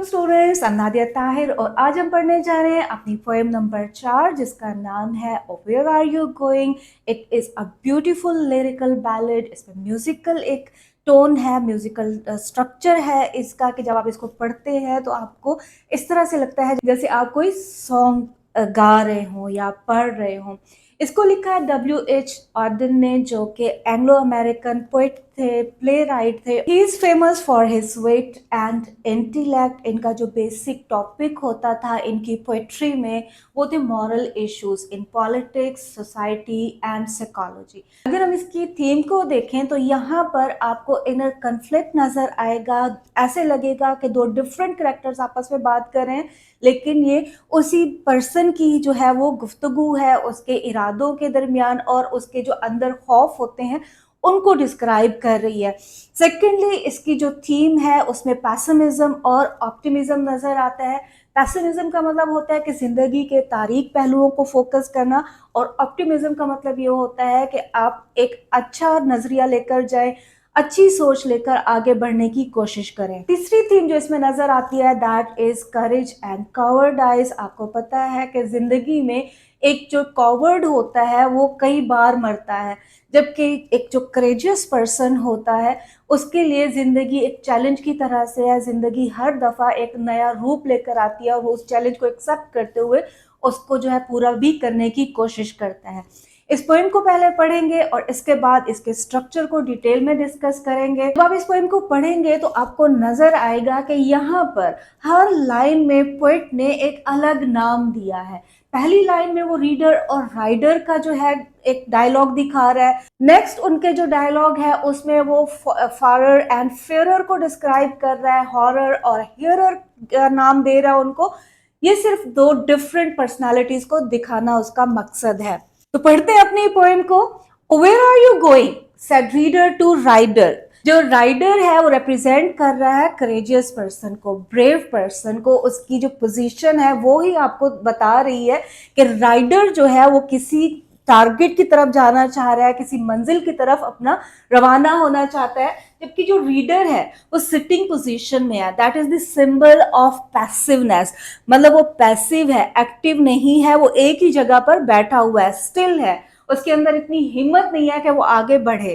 Students, I'm Nadia Tahir और आज हम पढ़ने जा रहे हैं अपनी पोएम नंबर 4 जिसका नाम है where are you going. It is a beautiful lyrical ballad. इसमें म्यूजिकल एक टोन है, म्यूजिकल स्ट्रक्चर है इसका कि जब आप इसको पढ़ते हैं तो आपको इस तरह से लगता है जैसे आप कोई सॉन्ग गा रहे हो या पढ़ रहे हो। इसको लिखा है W.H. ऑर्डन ने, जो कि एंग्लो अमेरिकन पोइट थे, प्ले राइट थे। He is famous for his weight and intellect. इनका जो बेसिक टॉपिक होता था इनकी पोइट्री में वो थे moral issues in politics, society and psychology. अगर हम इसकी थीम को देखें तो यहाँ पर आपको इनर कन्फ्लिक्ट नजर आएगा। ऐसे लगेगा कि दो डिफरेंट कैरेक्टर्स आपस में बात कर रहे हैं, लेकिन ये उसी पर्सन की जो है वो गुफ्तगू है, उसके इरादों के दरमियान और उसके जो अंदर खौफ होते हैं उनको डिस्क्राइब कर रही है। सेकेंडली, इसकी जो थीम है उसमें पैसिमिज्म और ऑप्टिमिज्म नजर आता है। पैसिमिज्म का मतलब होता है कि जिंदगी के तारीक पहलुओं को फोकस करना, और ऑप्टिमिज्म का मतलब ये होता है कि आप एक अच्छा नजरिया लेकर जाएं, अच्छी सोच लेकर आगे बढ़ने की कोशिश करें। तीसरी थीम जो इसमें नजर आती है दैट इज करेज एंड कॉवर्डाइज। आपको पता है कि जिंदगी में एक जो कॉवर्ड होता है वो कई बार मरता है, जबकि एक जो करेजियस पर्सन होता है उसके लिए जिंदगी एक चैलेंज की तरह से है। जिंदगी हर दफा एक नया रूप लेकर आती है और वो उस चैलेंज को एक्सेप्ट करते हुए उसको जो है पूरा भी करने की कोशिश करता है। इस पोएम को पहले पढ़ेंगे और इसके बाद इसके स्ट्रक्चर को डिटेल में डिस्कस करेंगे। जब आप इस पोएम को पढ़ेंगे तो आपको नजर आएगा कि यहाँ पर हर लाइन में पोएट ने एक अलग नाम दिया है। पहली लाइन में वो रीडर और राइडर का जो है एक डायलॉग दिखा रहा है। नेक्स्ट उनके जो डायलॉग है उसमें वो फारर एंड फेयरर को डिस्क्राइब कर रहा है, हॉरर और हियरर का नाम दे रहा है उनको। ये सिर्फ दो डिफरेंट पर्सनालिटीज को दिखाना उसका मकसद है। तो पढ़ते हैं अपनी पोएम को। Where are you going said reader to rider. जो राइडर है वो रिप्रेजेंट कर रहा है करेजियस पर्सन को, ब्रेव पर्सन को। उसकी जो पोजीशन है वो ही आपको बता रही है कि राइडर जो है वो किसी टारगेट की तरफ जाना चाह रहा है, किसी मंजिल की तरफ अपना रवाना होना चाहता है, जबकि जो रीडर है वो सिटिंग पोजीशन में है। That is the symbol of passiveness. मतलब वो पैसिव है, एक्टिव नहीं है, वो एक ही जगह पर बैठा हुआ है, स्टिल है। उसके अंदर इतनी हिम्मत नहीं है कि वो आगे बढ़े।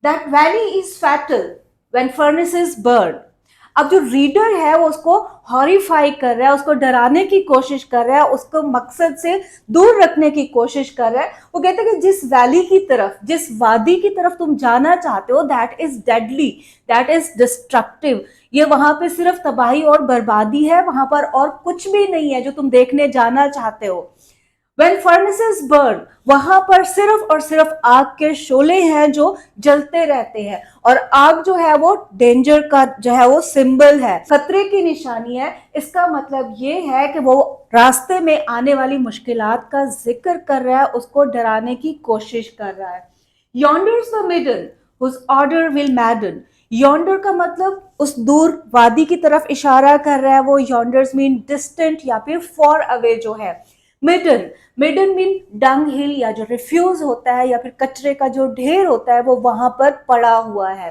That valley is fatal when furnaces burn. अब जो रीडर है वो उसको हॉरिफाई कर रहा है, उसको डराने की कोशिश कर रहा है, उसको मकसद से दूर रखने की कोशिश कर रहा है। वो कहते हैं कि जिस वैली की तरफ, जिस वादी की तरफ तुम जाना चाहते हो that is deadly, that is destructive. ये वहां पे सिर्फ तबाही और बर्बादी है, वहां पर और कुछ भी नहीं है जो तुम देखने जाना चाहते हो। When furnaces burn, वहां पर सिर्फ और सिर्फ आग के शोले हैं जो जलते रहते हैं, और आग जो है वो डेंजर का जो है वो सिंबल है, खतरे की निशानी है। इसका मतलब ये है कि वो रास्ते में आने वाली मुश्किलात का जिक्र कर रहा है, उसको डराने की कोशिश कर रहा है। Yonder's the middle whose order will madden। Yonder का मतलब उस दूर वादी की तरफ इशारा कर रहा है वो। यॉन्डर्स मीन डिस्टेंट या फिर फॉर अवे जो है। मिडन, मिडन मीन डंग हिल या जो रिफ्यूज होता है या फिर कचरे का जो ढेर होता है वो वहां पर पड़ा हुआ है।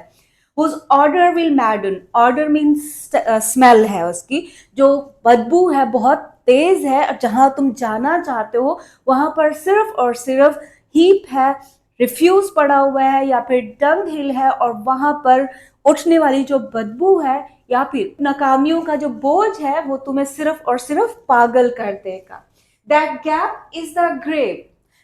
Whose order will madden, order means smell है, उसकी जो बदबू है बहुत तेज है, और जहां तुम जाना चाहते हो वहां पर सिर्फ और सिर्फ हीप है, रिफ्यूज पड़ा हुआ है या फिर डंग हिल है, और वहां पर उठने वाली जो बदबू है या फिर नाकामियों का जो बोझ है वो तुम्हें सिर्फ और सिर्फ पागल कर देगा। That gap is the grave।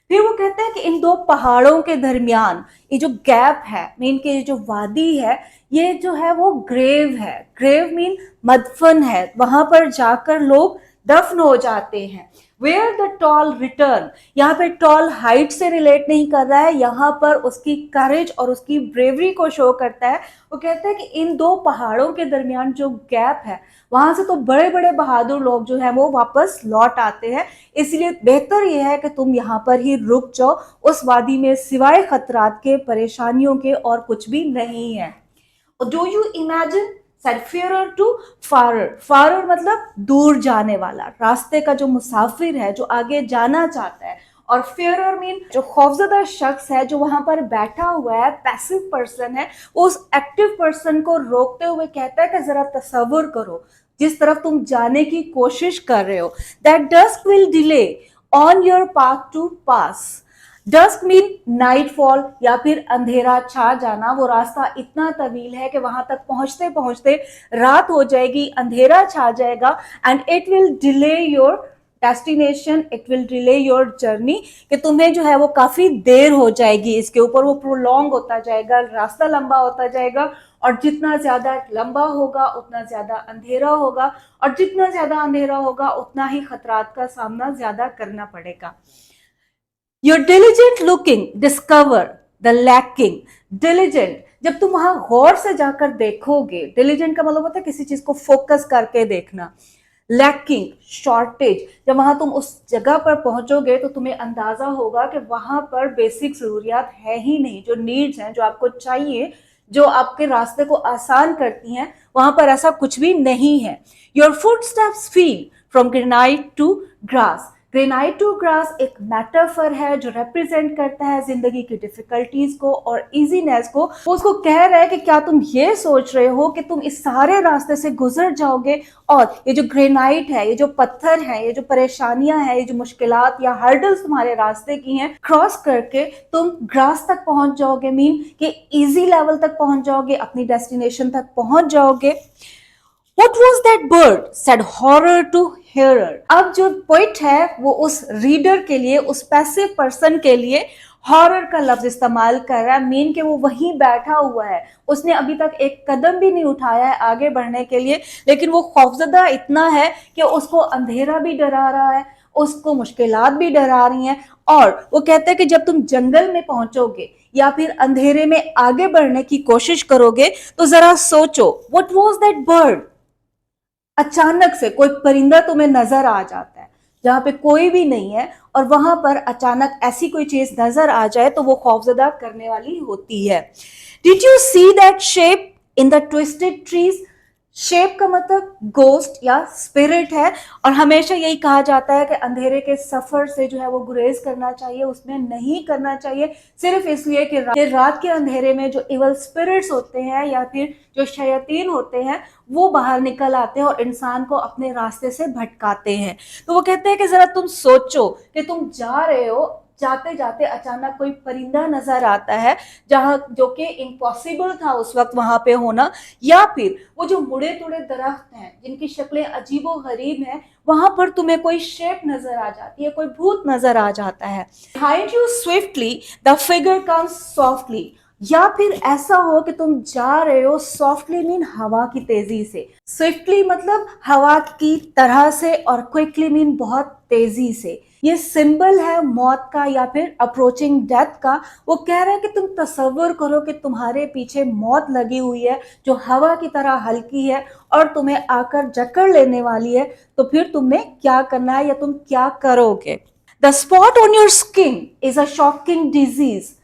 फिर वो कहते हैं कि इन दो पहाड़ों के दरमियान ये जो गैप है, मीन के ये जो वादी है, ये जो है वो ग्रेव है। ग्रेव मीन मदफन है, वहां पर जाकर लोग दफन हो जाते हैं। वेयर द टॉल रिटर्न, यहाँ पे टॉल हाइट से रिलेट नहीं कर रहा है, यहाँ पर उसकी करेज और उसकी ब्रेवरी को शो करता है। वो कहता है कि इन दो पहाड़ों के दरमियान जो गैप है वहां से तो बड़े बड़े बहादुर लोग जो है वो वापस लौट आते हैं, इसलिए बेहतर यह है कि तुम यहाँ पर ही रुक जाओ। उस वादी में सिवाय खतरात के, परेशानियों के और कुछ भी नहीं है। Do you imagine said fairer to farther. Farther मतलब दूर जाने वाला, रास्ते का जो मुसाफिर है जो आगे जाना चाहता है, और फेयरर मीन जो खौफजदा शख्स है जो वहां पर बैठा हुआ है, पैसिव पर्सन है, वो उस एक्टिव पर्सन को रोकते हुए कहता है कि जरा तसव्वुर करो, जिस तरफ तुम जाने की कोशिश कर रहे हो, that dusk will delay on your path to pass. Dusk mean nightfall या फिर अंधेरा छा जाना। वो रास्ता इतना तवील है कि वहां तक पहुंचते पहुंचते रात हो जाएगी, अंधेरा छा जाएगा, and it will delay your destination, it will delay your journey, कि तुम्हें जो है वो काफी देर हो जाएगी इसके ऊपर, वो प्रोलॉन्ग होता जाएगा, रास्ता लंबा होता जाएगा, और जितना ज्यादा लंबा होगा उतना ज्यादा अंधेरा होगा, और जितना ज्यादा अंधेरा होगा उतना ही खतरात का सामना ज्यादा करना पड़ेगा। Your diligent looking discover the lacking। diligent, जब तुम वहां गौर से जाकर देखोगे, diligent का मतलब होता है किसी चीज को फोकस करके देखना। लैकिंग, शॉर्टेज, जब वहां तुम उस जगह पर पहुंचोगे तो तुम्हें अंदाजा होगा कि वहां पर बेसिक जरूरियात है ही नहीं, जो नीड्स हैं, जो आपको चाहिए, जो आपके रास्ते को आसान करती हैं, वहां पर ऐसा कुछ भी नहीं है। Your footsteps feel from granite to grass. Granite to grass एक मेटाफर है जो रिप्रेजेंट करता है जिंदगी की डिफिकल्टीज को और इजीनेस को। वो उसको कह रहा है कि क्या तुम ये सोच रहे हो कि तुम इस सारे रास्ते से गुजर जाओगे और ये जो ग्रेनाइट है, ये जो पत्थर है, ये जो परेशानियां हैं, ये जो मुश्किलात या हर्डल्स तुम्हारे रास्ते की हैं, क्रॉस करके तुम ग्रास तक पहुंच जाओगे, मीन कि इजी लेवल तक पहुंच जाओगे, अपनी डेस्टिनेशन तक पहुंच जाओगे। What was that bird? Said horror to hearer। अब जो पोइट है वो उस रीडर के लिए, उस पैसिव पर्सन के लिए हॉरर का लफ्ज इस्तेमाल कर रहा है, मीन कि वो वहीं बैठा हुआ है, उसने अभी तक एक कदम भी नहीं उठाया है आगे बढ़ने के लिए, लेकिन वो खौफजदा इतना है कि उसको अंधेरा भी डरा रहा है, उसको मुश्किलात भी डरा रही हैं। और वो कहते हैं कि जब तुम जंगल में पहुंचोगे या फिर अंधेरे में आगे बढ़ने की कोशिश करोगे तो जरा सोचो, व्हाट वाज दैट बर्ड। अचानक से कोई परिंदा तुम्हें नजर आ जाता है जहां पे कोई भी नहीं है, और वहां पर अचानक ऐसी कोई चीज नजर आ जाए तो वो खौफजदा करने वाली होती है। Did you see that shape in the twisted trees. Shape का मतलब गोस्ट या स्पिरिट है, और हमेशा यही कहा जाता है कि अंधेरे के सफर से जो है वो गुरेज करना चाहिए, उसमें नहीं करना चाहिए, सिर्फ इसलिए कि रात के अंधेरे में जो इवल स्पिरिट्स होते हैं या फिर जो शयातीन होते हैं वो बाहर निकल आते हैं और इंसान को अपने रास्ते से भटकाते हैं। तो वो कहते हैं कि जरा तुम सोचो कि तुम जा रहे हो, जाते जाते अचानक कोई परिंदा नजर आता है जहां, जो कि इम्पॉसिबल था उस वक्त वहां पे होना, या फिर वो जो मुड़े तुड़े दरख्त हैं जिनकी शक्लें अजीबो गरीब हैं, वहां पर तुम्हें कोई शेप नजर आ जाती है, कोई भूत नजर आ जाता है। Behind you swiftly the figure comes softly. या फिर ऐसा हो कि तुम जा रहे हो सॉफ्टली, मीन हवा की तेजी से, स्विफ्टली मतलब हवा की तरह से, और क्विकली मीन बहुत तेजी से। ये सिंबल है मौत का या फिर अप्रोचिंग डेथ का। वो कह रहे हैं कि तुम तसव्वुर करो कि तुम्हारे पीछे मौत लगी हुई है जो हवा की तरह हल्की है और तुम्हें आकर जकड़ लेने वाली है, तो फिर तुमने क्या करना है या तुम क्या करोगे। The spot on your skin is a shocking disease.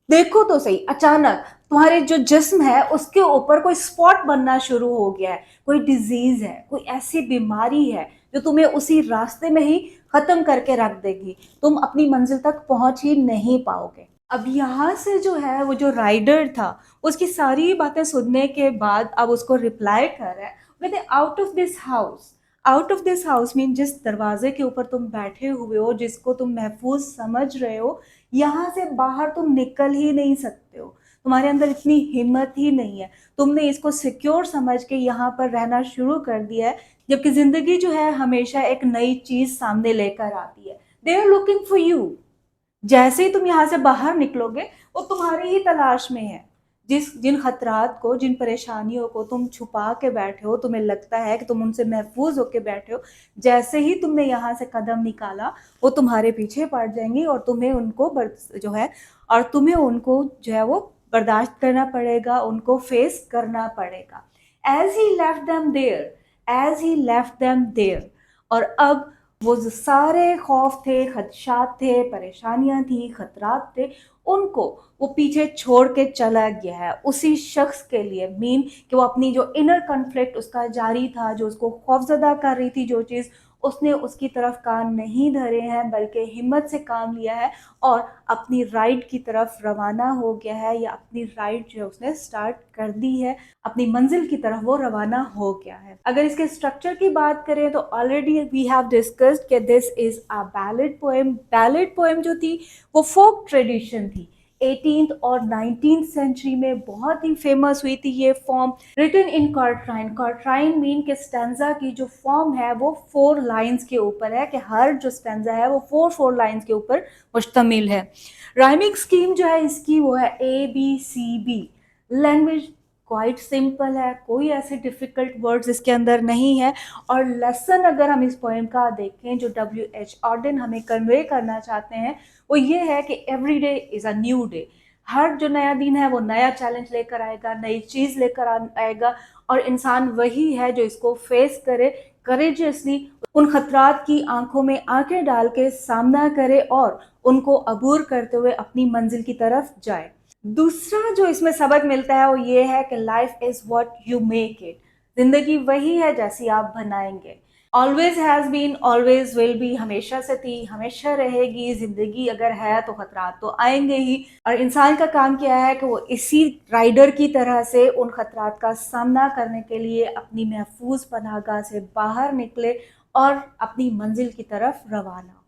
देखो तो सही, अचानक तुम्हारे जो जिस्म है उसके ऊपर कोई स्पॉट बनना शुरू हो गया है, कोई डिजीज है, कोई ऐसी बीमारी है जो तुम्हें उसी रास्ते में ही खत्म करके रख देगी, तुम अपनी मंजिल तक पहुंच ही नहीं पाओगे। अब यहाँ से जो है वो जो राइडर था उसकी सारी बातें सुनने के बाद अब उसको रिप्लाई कर रहा है with out of this house. Out of this house mean जिस दरवाजे के ऊपर तुम बैठे हुए हो, जिसको तुम महफूज समझ रहे हो, यहाँ से बाहर तुम निकल ही नहीं सकते हो, तुम्हारे अंदर इतनी हिम्मत ही नहीं है, तुमने इसको सिक्योर समझ के यहाँ पर रहना शुरू कर दिया है, जबकि जिंदगी जो है हमेशा एक नई चीज सामने लेकर आती है। They are looking for you. जैसे ही तुम यहाँ से बाहर निकलोगे वो तुम्हारी ही तलाश में है। जिन खतरात को, जिन परेशानियों को तुम छुपा के बैठे हो, तुम्हें लगता है कि तुम उनसे महफूज होके बैठे हो, जैसे ही तुमने यहाँ से कदम निकाला वो तुम्हारे पीछे पड़ जाएंगी और तुम्हें उनको जो है वो बर्दाश्त करना पड़ेगा, उनको फेस करना पड़ेगा। As he left them there, as he left them there. और अब वो जो सारे खौफ थे, खदशात थे, परेशानियां थी, खतरात थे, उनको वो पीछे छोड़ के चला गया है उसी शख्स के लिए, मीन कि वो अपनी जो इनर कॉन्फ्लिक्ट उसका जारी था, जो उसको खौफजदा कर रही थी जो चीज़, उसने उसकी तरफ कान नहीं धरे हैं बल्कि हिम्मत से काम लिया है और अपनी राइड की तरफ रवाना हो गया है, या अपनी राइड जो है उसने स्टार्ट कर दी है, अपनी मंजिल की तरफ वो रवाना हो गया है। अगर इसके स्ट्रक्चर की बात करें तो ऑलरेडी वी हैव डिस्कस्ड कि this is a ballad poem. Ballad poem जो थी वो फोक ट्रेडिशन थी। 18th और 19th सेंचुरी में बहुत ही फेमस हुई थी ये फॉर्म। रिटन इन क्वार्ट्राइन, क्वार्ट्राइन मीन के स्टैंजा की जो फॉर्म है वो 4 लाइंस के ऊपर है, कि हर जो स्टैंजा है वो 4 लाइंस के ऊपर मुश्तमिल है। राइमिंग स्कीम जो है इसकी वो है ABCB। लैंग्वेज क्वाइट सिंपल है, कोई ऐसे डिफिकल्ट वर्ड्स इसके अंदर नहीं है। और लेसन अगर हम इस पोएम का देखें जो W.H. ऑर्डन हमें कन्वे करना चाहते हैं वो ये है कि every day is a new day. हर जो नया दिन है वो नया चैलेंज लेकर आएगा, नई चीज़ लेकर आएगा, और इंसान वही है जो इसको फेस करे करेजियसली, उन खतरात की आंखों में आंखें डाल के सामना करे और उनको अबूर करते हुए अपनी मंजिल की तरफ जाए। दूसरा जो इसमें सबक मिलता है वो ये है कि life is what you make it. जिंदगी वही है जैसी आप बनाएंगे। Always has been, always will be, हमेशा से थी, हमेशा रहेगी। जिंदगी अगर है तो खतरात तो आएंगे ही, और इंसान का काम क्या है कि वो इसी राइडर की तरह से उन खतरात का सामना करने के लिए अपनी महफूज पनाहगाह से बाहर निकले और अपनी मंजिल की तरफ रवाना हो।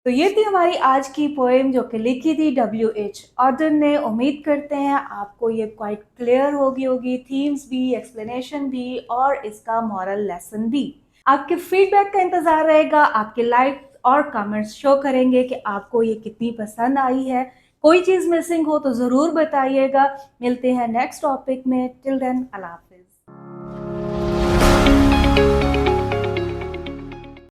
तो ये थी हमारी आज की पोएम जो कि लिखी थी W.H. ऑर्डन ने। उम्मीद करते हैं आपको ये क्वाइट क्लियर होगी थीम्स भी, एक्सप्लेनेशन भी और इसका मॉरल लेसन भी। आपके फीडबैक का इंतजार रहेगा, आपके लाइक और कमेंट्स शो करेंगे कि आपको ये कितनी पसंद आई है। कोई चीज़ मिसिंग हो तो ज़रूर बताइएगा। मिलते हैं नेक्स्ट टॉपिक में। टिल देन, अल्लाह हाफ़िज़।